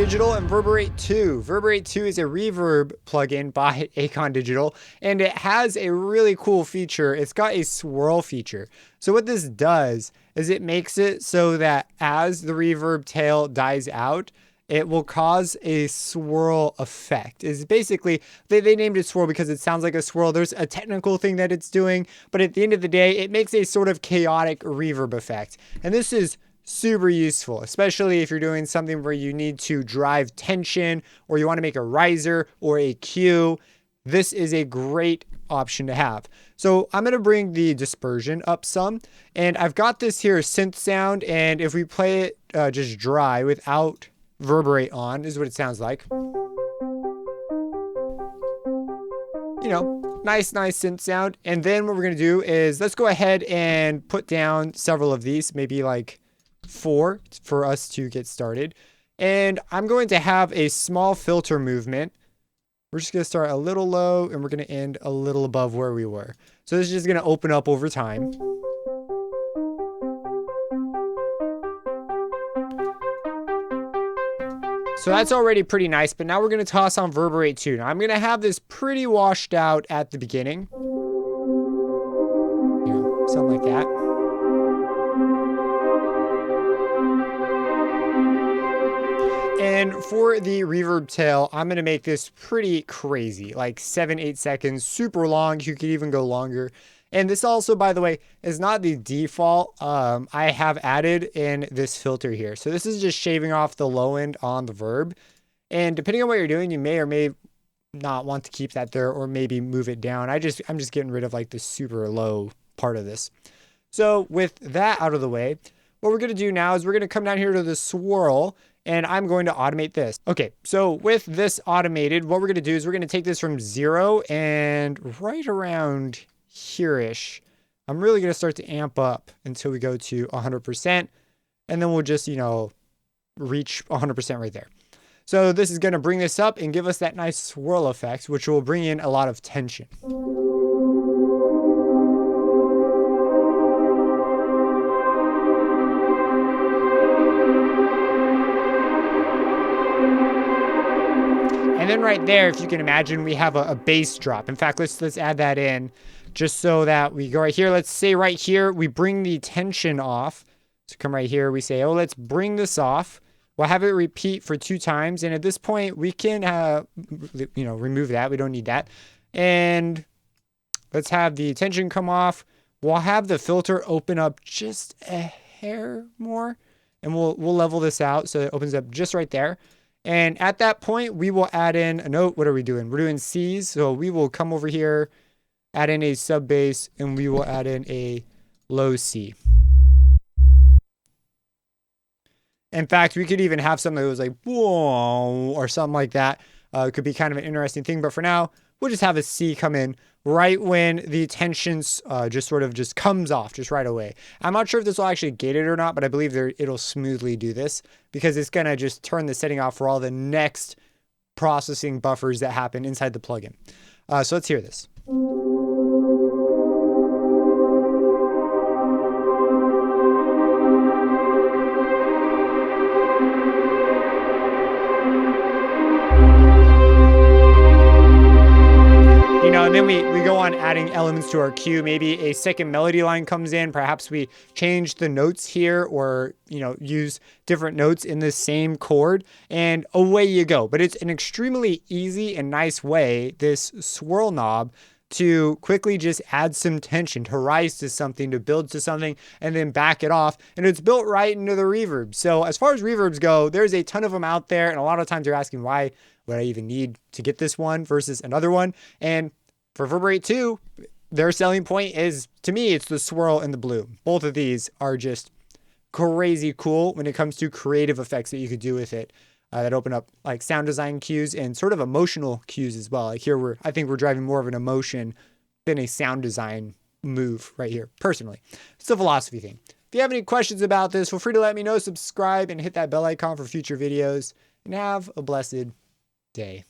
Digital and Verberate 2. Verberate 2 is a reverb plugin by Acon Digital, and it has a really cool feature. It's got a swirl feature. So what this does is it makes it so that as the reverb tail dies out, it will cause a swirl effect. Is basically, they named it swirl because it sounds like a swirl. There's a technical thing that it's doing, but at the end of the day, it makes a sort of chaotic reverb effect. And this is super useful, especially if you're doing something where you need to drive tension or you want to make a riser or a cue. This is a great option to have. So I'm going to bring the dispersion up some, and I've got this here synth sound, and if we play it just dry without Verberate on, this is what it sounds like. You know, nice synth sound. And then what we're going to do is let's go ahead and put down several of these, maybe like 4 for us to get started. And I'm going to have a small filter movement. We're just going to start a little low and we're going to end a little above where we were. So this is just going to open up over time. So that's already pretty nice, but now we're going to toss on Verberate 2. Now I'm going to have this pretty washed out at the beginning. Yeah, something like that. And for the reverb tail, I'm going to make this pretty crazy, like 7-8 seconds, super long. You could even go longer. And this also, by the way, is not the default. I have added in this filter here. So this is just shaving off the low end on the verb. And depending on what you're doing, you may or may not want to keep that there or maybe move it down. I'm just getting rid of like the super low part of this. So with that out of the way, what we're going to do now is we're going to come down here to the swirl, and I'm going to automate this. Okay, so with this automated, what we're going to do is we're going to take this from 0 and right around here-ish. I'm really going to start to amp up until we go to 100%, and then we'll just, you know, reach 100% right there. So this is going to bring this up and give us that nice swirl effect, which will bring in a lot of tension. And then right there, if you can imagine, we have a bass drop. In fact, let's add that in just so that we go right here. Let's say right here, we bring the tension off. So come right here, we say, oh, let's bring this off. We'll have it repeat for 2 times. And at this point, we can, you know, remove that. We don't need that. And let's have the tension come off. We'll have the filter open up just a hair more. And we'll level this out so it opens up just right there. And at that point, we will add in a note. What are we doing? We're doing C's. So we will come over here, add in a sub bass, and we will add in a low C. In fact, we could even have something that was like, whoa, or something like that. It could be kind of an interesting thing. But for now, we'll just have a C come in right when the tension just comes off just right away. I'm not sure if this will actually gate it or not, but I believe it'll smoothly do this because it's going to just turn the setting off for all the next processing buffers that happen inside the plugin. So let's hear this. You know, and then we go on adding elements to our cue. Maybe a second melody line comes in. Perhaps we change the notes here or, you know, use different notes in the same chord and away you go. But it's an extremely easy and nice way, this swirl knob, to quickly just add some tension, to rise to something, to build to something, and then back it off. And it's built right into the reverb. So as far as reverbs go, there's a ton of them out there. And a lot of times you're asking, why would I even need to get this one versus another one? And for Verberate 2, their selling point is, to me, it's the swirl and the bloom. Both of these are just crazy cool when it comes to creative effects that you could do with it that open up like sound design cues and sort of emotional cues as well. Like here, I think we're driving more of an emotion than a sound design move right here, personally. It's a philosophy thing. If you have any questions about this, feel free to let me know, subscribe, and hit that bell icon for future videos. And have a blessed day.